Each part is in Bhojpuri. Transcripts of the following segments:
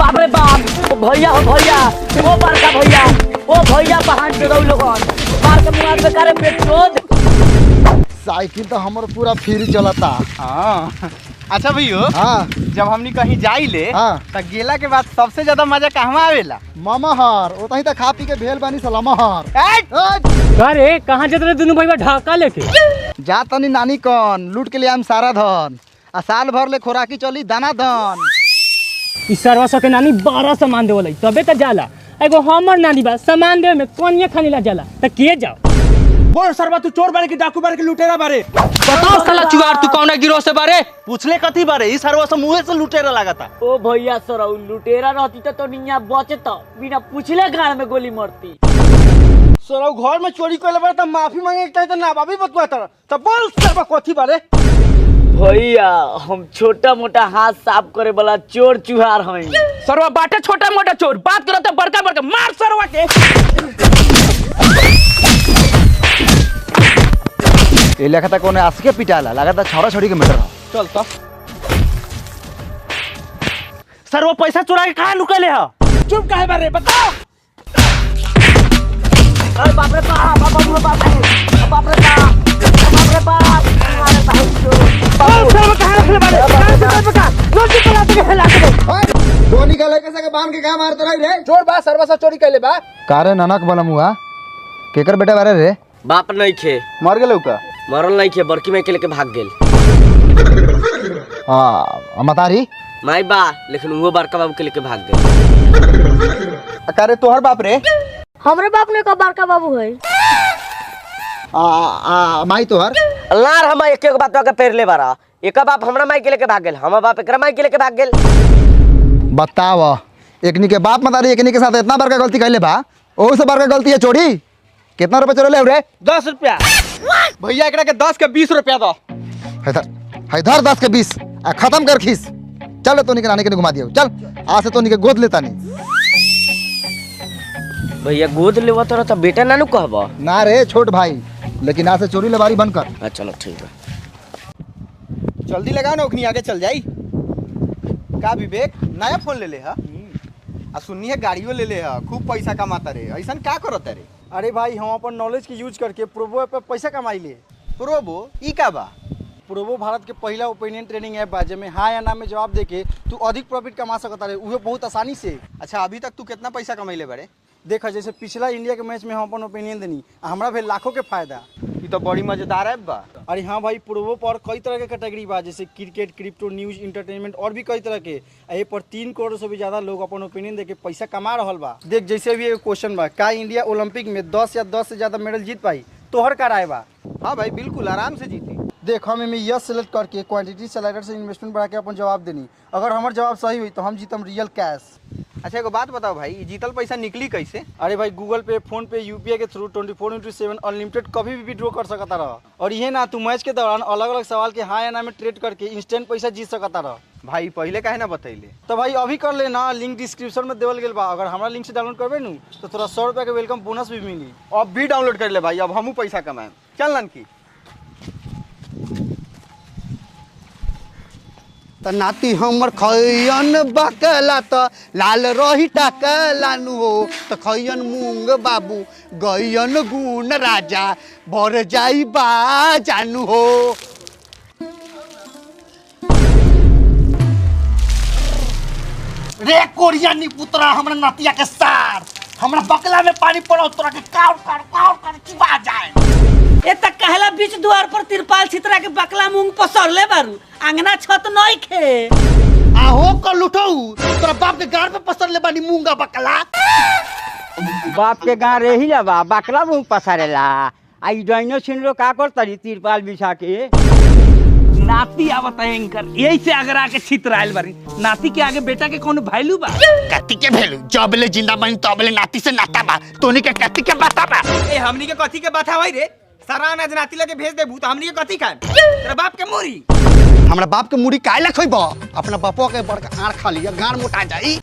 बाप रे बाप, ओ भैया ओ बड़का भैया, ओ भैया बहन के रहो लोगन मार के मुआर पे करे पेट चोद। साइकिल तो हमर पूरा फ्री चलता। हाँ अच्छा भैया, हाँ जब हमनी कहीं जाइले हाँ तो गेला के बाद सबसे ज्यादा मजा कहवा आवेला? ममहर ओतही त खा पी के भेल बानी सलामहर। अरे कहाँ जाते रहे दोनों भाई ढाका लेके? जा तनी नानी कन लूट के लिए हम सारा धन आ साल भर ले खोराकी चली दाना धन। इस सरवा के नानी 12 सामान देवल तबे तो जाला। एगो हमर नानी बा सामान देवे में कोनिया खाने ला जाला त के जाओ? बोल सरवा, तू चोर बारे की डाकू बारे की लुटेरा बारे? बताओ साला चुगार, तू कौन गिरोह से बारे? पूछले कथी बारे? ई सरवा से मुंह से लुटेरा लागता। ओ भैया सरौ लुटेरा रहती तो निया बचता, बिना पूछले गाड़ में गोली मारती। सरवा घर में चोरी कइले बारे त माफी मांगे के त ना बाबी बतवाता। त बोल सरवा कथी बारे? भैया हम छोटा मोटा हाथ साफ करे वाला चोर चुहार हई। सरवा बाटे छोटा मोटा चोर, बात करो तो बड़का बड़का मार सरवा के। ए लेखा त कोने आस के पिटाला लागता छोरा छोड़ी के मैटर। चल त सरवा पैसा चुरा के कहां लुकले ह? चुप काहे बारे बताओ। अरे बाप रे बाप, बाप रे बाप, बाप रे बाप, बाप रे बाप, अरे भाई बोल सरवा कहां रखले बारे? कहां से बता? रोटी चला के हिला के। धोनी का लेके सके बांध के का मारत रही रे? चोर बा सरवा से चोरी कइले बा। कारे ननक बनमुआ केकर बेटा बारे रे? बाप नहीं खे, मर गेलौ का? मरल नहीं खे, बड़की माई के लेके भाग गेल। हां मतारी माई बा लेकिन वो बड़का बाबू के लेके भाग गेल। कारे तोहर बाप रे? हमरे बाप ने का बड़का बाबू है। माई तोहर? अल्लाह हम एक एक बात के पेर ले बारा। एक बाप हमरा माई के लेके भाग गेल, हम बाप एकरा माई के लेके भाग गेल। बताव एकनी के बाप मतारी एकनी के साथ इतना बड़का गलती कैले बा, ओहू से बड़का गलती है चोरी। कितना रुपए चोरले रे? 10 रुपया। भैया एकरा के 10 के 20 रुपया दो। हैदर 10 के 20 आ खत्म कर खीस। चल तोनी के नानी के घुमा दियो, चल आज से तोनी के गोद लेता नहीं। भैया गोद लेवा तो बेटा नानू कहबा ना रे छोट भाई, लेकिन आज से चोरी लेबारी बंद कर। अच्छा चलो ठीक है। जल्दी लगाओ ना, ओखनी आगे चल जाई। का विवेक नया फोन ले ले हा? आ सुन्नी है गाड़ियों ले ले हा, खूब पैसा कमाता रे। ऐसा का करता रे? अरे भाई हम अपन नॉलेज के यूज करके प्रोबो पे पैसा कमाई ले। प्रोबो ई का बा? प्रोबो भारत के पहला ओपिनियन ट्रेनिंग ऐप बा जेमे हाँ या ना में जवाब देके तू अधिक प्रॉफिट कमा सकता रे, उहे बहुत आसानी से। अच्छा अभी तक तू कितना पैसा कमाइले बारे? देखा जैसे पिछला इंडिया के मैच में हम अपन ओपिनियन देनी, हमरा भेल लाखों के फायदा। ई तो बड़ी मजेदार ऐप बा। अरे हाँ भाई, प्रोबो पर कई तरह के कैटेगरी बा जैसे क्रिकेट, क्रिप्टो, न्यूज, इंटरटेनमेंट और भी कई तरह के। ए पर 3 करोड़ से भी ज्यादा लोग अपन ओपिनियन देके पैसा कमा रहल बा। देख जैसे अभी एक क्वेश्चन बा, का इंडिया ओलंपिक में 10 या 10 से ज्यादा मेडल जीत पाई? तोहर का राय बा? हाँ भाई बिल्कुल आराम से जीती। देख हम इनमें यस सेलेक्ट करके क्वांटिटी स्लाइडर से इन्वेस्टमेंट बढ़ा के अपन जवाब देनी। अगर हमार जवाब सही हुई तो हम जीतम रियल कैश। अच्छा एगो बात बताओ भाई, ई जीतल पैसा निकली कैसे? अरे भाई गूगल पे, फोन पे, यूपीआई के थ्रू 24/7 अनलिमिटेड कभी भी विड्रॉ कर सकता रह। और ये ना तू मैच के दौरान अलग अलग सवाल के हाँ या ना में ट्रेड करके इंस्टेंट पैसा जीत सकता रह। भाई पहले काहे ना बतैले? तो भाई अभी कर लेना, लिंक डिस्क्रिप्शन में देवल गेल बा। अगर हमारा लिंक से डाउनलोड करबे नू तो थोड़ा 100 रुपया के वेलकम बोनस भी मिली। अब भी डाउनलोड कर ले भाई, अब हमू पैसा कमाएं। चल ननकी। त नाती हमर खैयन बकला त लाल रही टाकलानु हो। त खैयन मूंग बाबू गैयन गुण राजा भर जाई बा जानू हो। रे कोरियानी पुत्रा हमरा नातिया के सार, हमरा बकला में पानी पड़ो तोरा के काउर चिबा जाए। ए त कहला बीच द्वार पर तिरपाल छितरा के बकला मूंग पसरले बारू, आंगना छत नहीं खे। आहो कर लुटऊ तोरा बाप के गार पे पसर ले बानी मूंगा बकला। बाप के गाँव रही बा बकला मुँह पसारेला। आई डाइनो छिनरो का करतरी तिरपाल बिछा के। नाती आवत है इनकर, यही से अगर आके छितराइल बारी। नाती के आगे बेटा के कौन वैल्यू बा? कत्ती के वैल्यू जबले जिंदा बनी तबले नाती से नाता बा। तोनी के कत्ती के बाता बा। ए हमनी के कथी के बात है रे? सारा अनाज नाती लगे भेज देबू त हमनी के कथी खाए? तेरा बाप के मुरी। हमरा बाप के मुड़ी काहे लखइबो? अपना बापो के बड़का आड़ खा लिया, गाड़ मोटा जाई।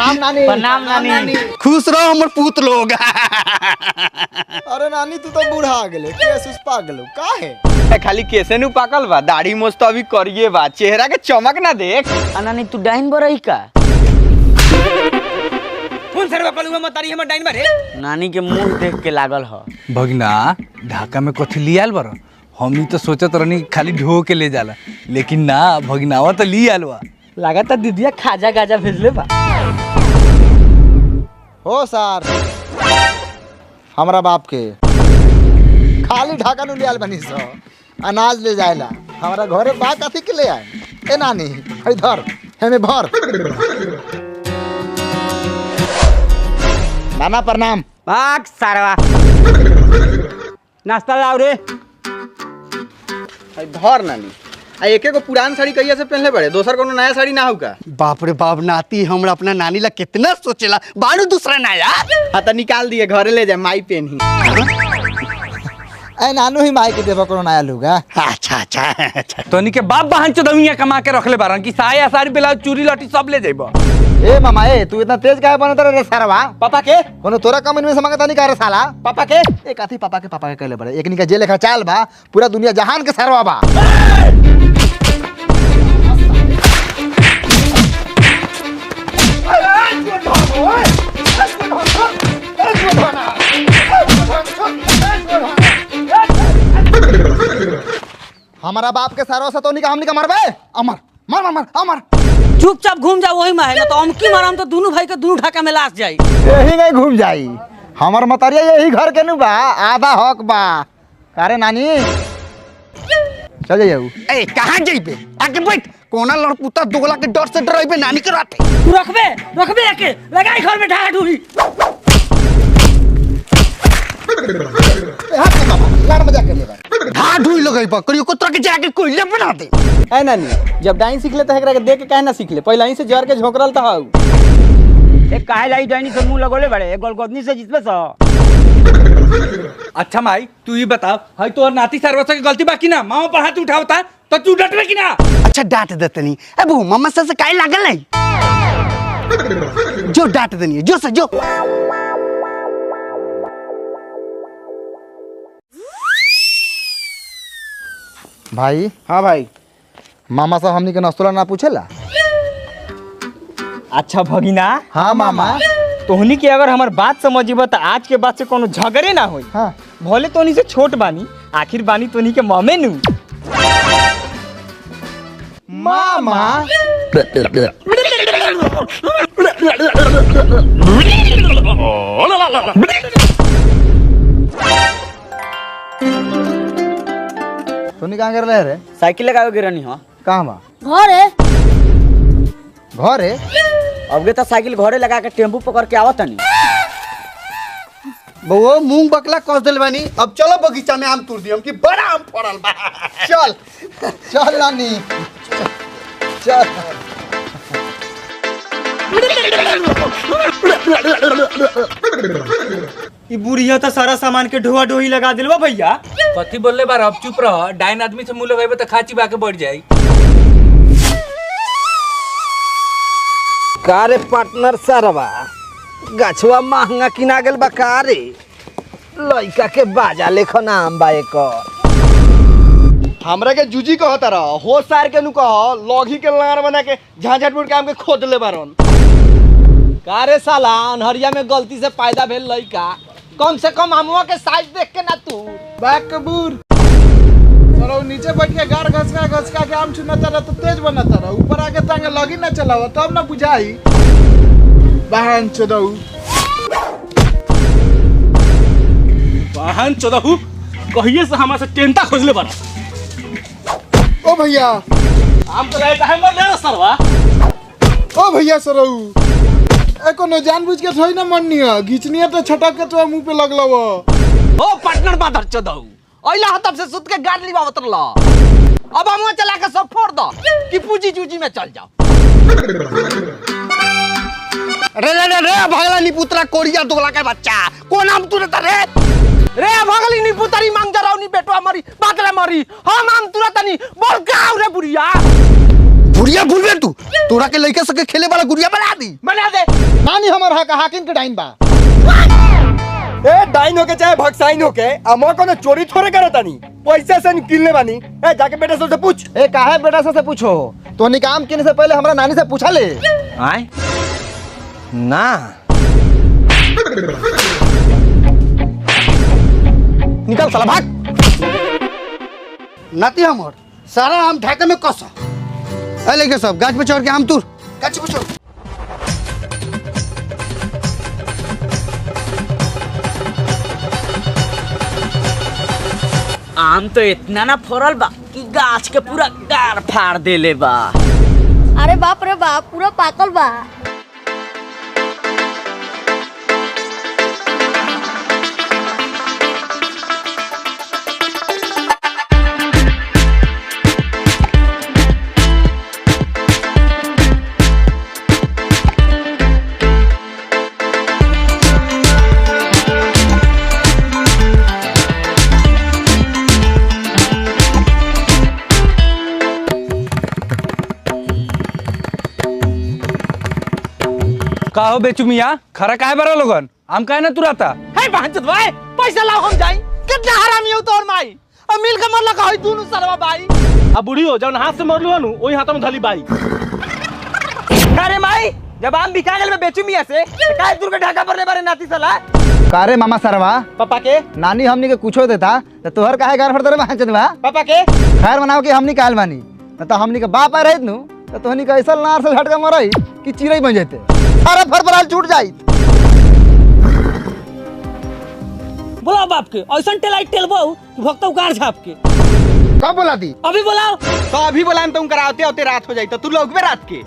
प्रणाम नानी। प्रणाम नानी। खुश रहो हमर पुत लोग। अरे नानी तू तो बूढ़ा गेले केस उस पागल का है खाली केसे नु पाकल बा दाढ़ी मोछ तो अभी करिए बा चेहरा के चमक ना देख नानी तू डाइन बरही का कौन सरवा कलुआ मतारी हमर डाइन बारे नानी के मुंह देख के लागल ह भगना ढाका में कथी लियाल बार हमनी तो सोचत रहनी खाली ढो के ले जाला लेकिन ना भगनावा तो लियाल बा लगाता दीदिया खाजा गाजा भेजले बा। हो सर हमरा बाप के खाली ढाका नु लियाल बनी सो अनाज ले जाएला हमारा घरे बा कथी के ले आए ए नानी इधर हेमे भर नाना प्रणाम। भाग सारवा नाश्ता लाओ रे। धर नानी आ एके को पुरान साड़ी कहिया से पहनले बड़े दोसर कोनो नया साड़ी ना होगा बाप रे बाप नाती हमरा अपना नानी ला कितना सोचेला बारू दूसरा नया। हाँ तो निकाल दिए घरे ले जाए माई पेन ही ए नानू ही माई के देबो कोनो नया लुगा। अच्छा अच्छा अच्छा तोनी के बाप बहन चोदविया कमा के रखले बारन कि साया साड़ी ब्लाउज चूड़ी लटी सब ले जाइबो। ए मामा ए तू इतना तेज काहे बनत रे सरवा पापा के कोनो तोरा कमेंट में से मांगता नहीं करे साला पापा के ए काथी पापा के कहले बड़े एकनी का जे लेखा चाल बा पूरा दुनिया जहान के सरवा बा। हमारा बाप के सरवा से तो नहीं का हमनी का मरबे अमर मर मर मर अमर चुपचाप घूम जाओ वही में तो हम की मारम तो दोनों भाई के दोनों ढाका में लाश जाई यही नहीं घूम जाई हमर मतरिया यही घर के नु बा आधा हक बा कारे नानी चल जाइए ए कहां जइबे आके बैठ कोना लड़पुता दोगला के डर से डराइबे नानी के राते तू रखबे के लगाई घर में ढाका ढूरी लाड़ मजाक कर ले बा धा ढुई लगई बकरी को तरह के जाके कोइले बना दे। ए नानी जब डाइन सीख ले तो एकरा के देख के काहे ना सीख ले पहले ही से जर के झोकरल त हाउ एक काहे लाई डाइनी से मुंह लगोले बड़े गोलगोदनी से जिसमें सो। अच्छा माई तू ही बता हई तोर नाती सरवा के गलती बाकी ना मामा पर हाथ उठावता तो तू डटबे कि ना। अच्छा डांट देतनी अब मम्मा से काहे लागल है जो डांट देनी जो से जो भाई। हाँ भाई मामा साहब हमनी के नस्तुला ना पूछेला। अच्छा भगिना हाँ मामा तोहनी के अगर हमार बात समझिबा तो आज के बाद से कोनो झगड़े ना होई। हाँ भले तोहनी से छोट बानी आखिर बानी तोहनी के मामे नु। मामा तूने कहाँ कर रहे रे साइकिल लगावे के रहनी हो कहाँ बा घर है घर है अब तो साइकिल घरे लगा के टेम्पू पकड़ के आवत नहीं बउआ मूंग बकला कस दिल बानी अब चलो बगीचा में आम तोड़ दियम कि बड़ा आम फड़ल बा। चल चल नानी चल ई बुढ़िया तो सारा सामान के ढोआ ढोही लगा दिलवा भैया। कथी बोलले बार अब चुप रह डाइन आदमी से मुंह लगाइबे तो खाची बाके बढ़ जाई। कारे पार्टनर सरवा गछवा महंगा किना गेल बा कारे लइका के बाजा लेखन आम बा एकर हमरा के जूजी कहता रह हो सार के नु कह लॉगी के लार बना के झांझटपुर के आम के खोद ले बारन कारे साला अनहरिया में गलती से पैदा भेल लइका कम से कम आमवा के साइज देख के ना तू बैक कबूर चलो नीचे बैठ के गाड़ घसका के आम चुनाता रहा तो तेज बनाता रहा ऊपर आके तांगे लगी ना चलावा तब ना बुझाई बहन चोदऊ वाहन चोदहू कहिए से हमारे से टेंटा खोजले बड़ा। ओ भैया आम तो लाए काहे मर ले सरवा। ओ भैया सरऊ ए कोनो जानबूझ के थोड़ी ना मरनी है घिचनी है तो छटक के तो मुंह पे लगला वो ओ पार्टनर बादर चोदऊ ओइला हतब से सुत के गाड़ लीवा उतरला अब हम चला के सब फोड़ दो कि पूजी जूजी में चल जाओ रे रे रे रे भगला निपुत्रा कोरिया दोगला के बच्चा कौन आम तुरत रे रे भगली नी पुतरी मांग जराव नी बेटवा मरी बादला मरी हम तुरत नी बोल गाव रे बुढ़िया गुड़िया भूल तू तोरा के लड़का सके खेले वाला गुड़िया बना दी। बना दे। नानी हमर हाकिम के डाइन बा। ए डाइन होके चाहे भक्साइन होके अमो को चोरी थोड़े करे तानी पैसे से किनले बानी। ए जाके बेटा से पूछ। ए काहे बेटा से पूछो तो निकाम किने से पहले हमरा नानी से पूछा ले। आए ना निकल साला भाग। नाती हमर सारा आम ढाका में कस ए लेके सब गाछ पे चढ़ के आम तोड़ गाछ पे चढ़। आम तो इतना ना फरल बा कि गाछ के पूरा गार फाड़ देले बा। अरे बाप रे बाप पूरा पाकल बा। का हो बेचू मिया खरा काहे बरा लोगन आम काहे ना तुराता हे भांचत भाई पैसा लाओ हम जाई कितना हरामी हो तोर माई अब मिल के मरला कहई तू सरवा बाई। अब बूढ़ी हो जौन हाथ से मरलू हनु ओही हाथ में धली बाई। अरे माई जब आम बिका गेल में बेचू मिया से काहे दूर के ढाका पर ले बारे नाती साला। कारे मामा सरवा पापा के नानी हमनी के कुछो देता तो तोहर काहे गार फड़ दे भांचत बा। पापा के खैर बनाओ कि हमनी काल बानी न तो हमनी के बाप आ रहित नु तो तोहनी के ऐसा नार से झटका मरई कि चिड़ै बन जेते सारा फरफराल छूट जाई। बोलाओ बाप के ऐसा टेलाई टेलबो भक्त उकार झाप के। कब बोला दी अभी बोलाओ तो अभी बोलाम तुम कराते होते रात हो जाई तो तू लोग भी रात के।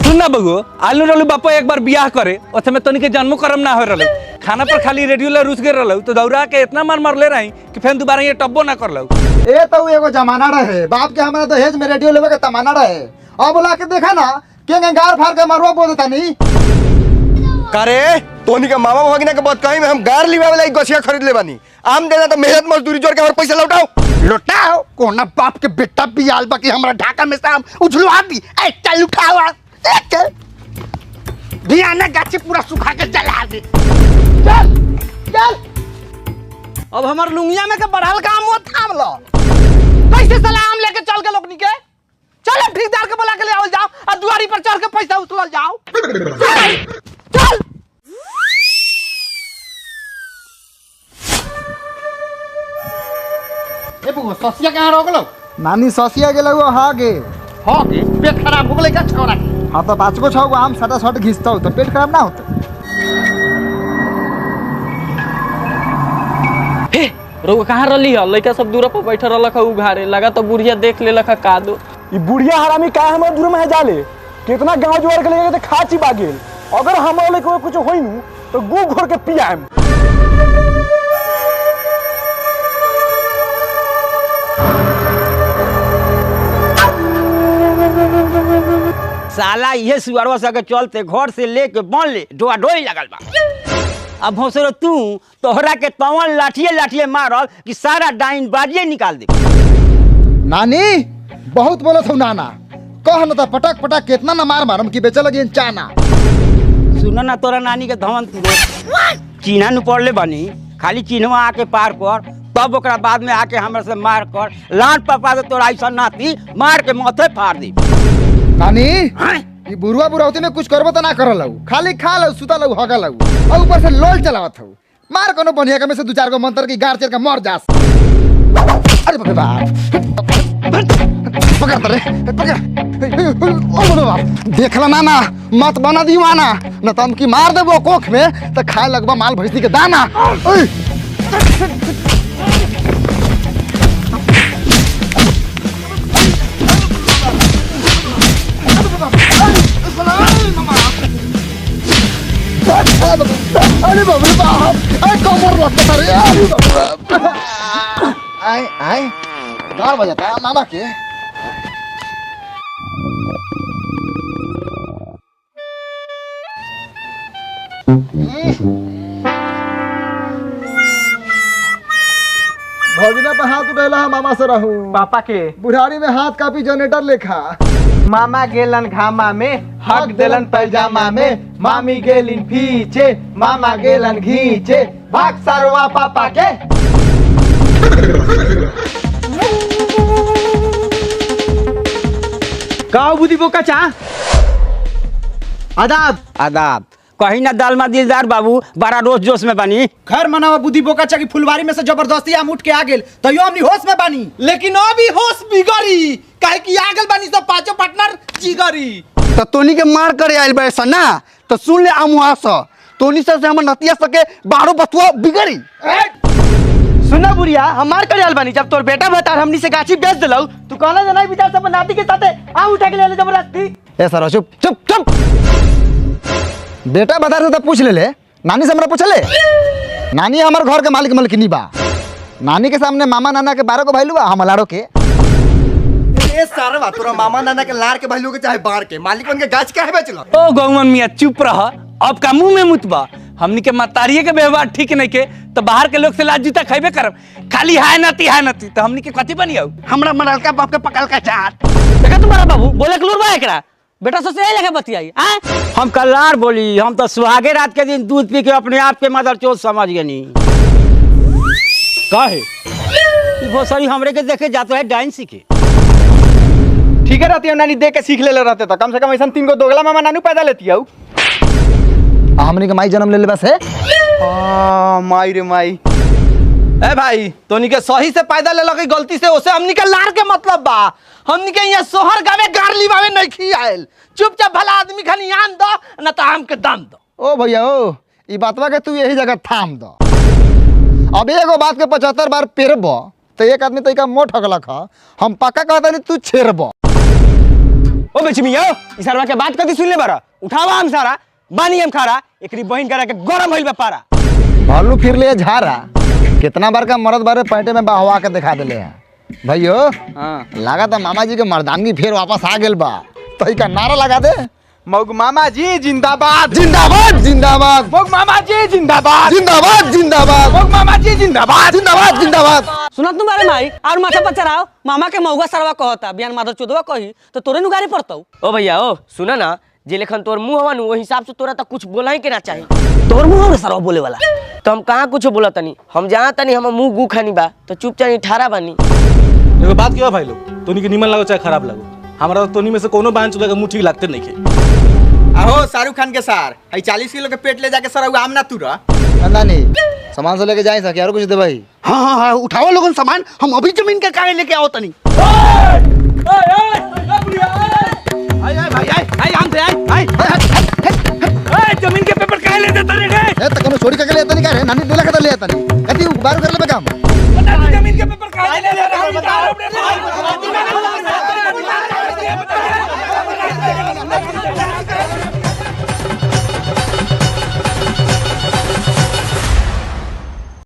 सुन ना बगो आलू रलू बापा एक बार बियाह करे ओथे में तनी के जन्म करम ना हो रहलो खाना पर खाली रेडियो ला रुस गेल रहलो तो दौड़ा के इतना मार ले रही कि फिर दोबारा ये टब्बो ना करलो। ए तो एगो जमाना रहे बाप के हमरा दहेज में रेडियो लेवे के तमाना रहे। अब बोला के देखा ना के गार फाड़ के मरवा बोल देता नहीं। करे तोनी के मामा भगिना के बात कहीं में हम गार लिवा वाला गछिया खरीद ले बानी आम देना तो मेहनत मजदूरी जोड़ के और पैसा लौटाओ लौटाओ कोना बाप के बेटा बियाल बाकी हमरा ढाका में शाम उछलवा दी ए चल उठाओ एक धियाना गाछी पूरा सुखा के जला दे। चल चल अब हमार लुंगिया में के बढ़ल काम मत थाम लो कैसे सलाम लेके चल के लोगनी के चल ठेकेदार के बुला के ले आओ जाओ और दुआरी पर चढ़ के पैसा उछलल जाओ। चल ए बुआ ससिया कहां रोक लो नानी ससिया गेल हागे हां के पेट खराब हो गेलै का छोरा के। हाँ तो 5 गो 6 गो आम सटा सट घिसता हो तो पेट खराब ना होता। हे रोग कहाँ रली है लड़का सब दूर पर बैठल रहलक उघारे लगा तो बुढ़िया देख ले लखा का दो ई बुढ़िया हरामी का हमर दूर में जाले कितना गांव जोर के लेके तो खाची बागेल अगर हमरा लेके कुछ होई नु तो गु घोर के पियाम। साला ये सुअरवा सके चलते घर से लेके बन ले डोआ डोई लगल बा। अब भोसरो तू तोहरा के तवन लाठिए मारल कि सारा डाइन बाजिए निकाल दे। नानी बहुत बोलत हूँ नाना कह न तो पटक पटक कितना न मार मारम कि बेचे लगी चाना। सुन ना तोरा नानी के धवन तू चिन्हा नु पड़ले बनी खाली चिन्हवा आके पार कर तब ओकरा बाद में आके हमरा से मार कर लाट पपा दे तोरा ऐसा नाती मार के माथे फाड़ दे। नानी ये बुरुआ बुरावती में कुछ करबो तो ना करल लऊ खाली खा लऊ सुता लऊ हगा लऊ और ऊपर से लोल चलावत हूँ मार कोनो बढ़िया के में से 2-4 गो मंत्र की गार चल के मर जास। अरे बाप रे बाप पकड़ रे पकड़ ओ बाप देखला नाना मत बना दीवाना न तो हम की मार देबो कोख में तो खाए लगबा माल भैंसी के दाना। अरे बाप रे बाप अरे कमर लगता रे अरे बाप रे आए आए गार बजाता है मामा के। भौजिना पे हाथ उठेला मामा से रहूं पापा के बुढ़ारी में हाथ कापी जनरेटर लेखा। मामा गेलन घामा में हक देलन पैजामा में, मामी गेलिन पीछे मामा गेलन घीचे, भाग सरवा पापा के। काओ बुद्धि बोका चा आदाब आदाब। कहीं ना दालमा दिलदार बाबू बड़ा रोज जोश में बनी। खैर मनावा बुद्धि बोका चा की फुलवारी में से जबरदस्ती हम उठ के आ गेल तो यो हमनी होश में बनी, लेकिन अभी होश बिगड़ी काहे की आ गेल बनी सब पांचों पार्टनर जिगरी। तो तोनी के मार करे आइल बैसा ना तो सुन ले आमुहा सा तोनी से हमर नतिया सके 12 बतुआ बिगड़ी। सुना बुढ़िया हम मार करे आइल बनी, जब तोर बेटा बता हमनी से गाची बेच देलौ तू कहना जना विचार सब नाती के साथे आ उठा के ले ले जबरदस्ती। ए सर चुप चुप चुप। बेटा बता तो पूछ ले नानी से हमरा पूछ ले। नानी हमारे घर के मालिक मलकिनी बा। नानी के सामने मामा नाना के 12 को भाईलू बा, हम लाड़ो के। ए सारवा तोरा मामा नाना के लार के भाईलू के चाहे बार के मालिक बन के गाछ काहे बेचला। ओ गौमन मियाँ चुप रह, अब का मुंह में मुतबा। हमनी के मतारिये के व्यवहार ठीक नहीं के तो बाहर के लोग से लाज जूता खैबे करब। खाली हाय नती तो हमनी के कथी बनियो। हमरा मरल का बाप के पकड़ का चाट। देखा तुम्हारा बाबू बोले के लूर बा एकरा बेटा से यही लगे बतियाई। हम कल्लार बोली, हम तो सुहागे रात के दिन दूध पी के अपने आप के मदर चोद समझ गनी। काहे वो सही हमरे के देखे जाते है डांस सीखे। ठीक है रहती है नानी देख के सीख ले रहते तो कम से कम ऐसा 3 गो दोगला मामा नानू पैदा लेती है। हमनी के माई जन्म ले ले बस है। माई रे माई। ए भाई तोनी के सही से पैदा ले लगी गलती से ओसे हमनी के लार के मतलब बा। हमनी के यहाँ सोहर गावे गारली बावे नहीं खियाल। चुपचाप भला आदमी खानी आन दो न तो हम के दाम दो। ओ भैया ओ ई बातवा के तू यही जगह थाम दो। अब एगो बात के 75 बार पेरब तो एक आदमी तरीका मोट ठगलक ह, हम पक्का कहता नहीं तू छेरब। ओ बेचमिया इस सरवा के बात कदी सुन ले बारा उठावा हम सारा बानी हम खारा एकरी बहिन करा के गरम होइल बा पारा। भालू फिर ले झारा कितना बार का मर्द बारे पैंटे में बहवा के दिखा दिले हैं भैयो। लगा था मामा जी के मर्दानगी फिर वापस आ गेल बा तो का नारा लगा दे। मौग मामा जी जिंदाबाद जिंदाबाद जिंदाबाद। मौग मामा जी जिंदाबाद जिंदाबाद जिंदाबाद। मौग मामा जी जिंदाबाद जिंदाबाद जिंदाबाद। सुनत तुम्हारे माई और माथा पर चढ़ाओ मामा के मौगा सरवा कहता बियान माधव चोदवा कही तो तोरे नु गाड़ी पड़तौ। ओ भैया ओ सुना ना जे लेखन तोर मुंह हवा नु वही हिसाब से तोरा तो कुछ बोला ही के ना चाहिए। तोर मुंह रे सरवा बोले वाला तो हम कहाँ कुछ बोला तनी हम जहाँ तनी हम मुंह गु खानी बा तो चुपचाप ठारा बानी। एगो बात क्यों भाई लोग तोनी के निमन लगो चाहे खराब लगो हमारा तोनी में से कोनो बांध चुका के मुंह ठीक लगते नहीं के। आहो शाहरुख खान के सार 40 किलो के पेट ले जाके सर आम ना तुरा नानी सामान से लेके जाए सके और कुछ दे भाई। हाँ हाँ हाँ उठाओ लोगन सामान हम अभी जमीन के कागज लेके आओ तनी। जमीन के पेपर काहे ले देता रे ए त कोनो छोड़ी के ले तनी का रे नानी देला के ले तनी कति बार कर ले काम जमीन के पेपर काहे ले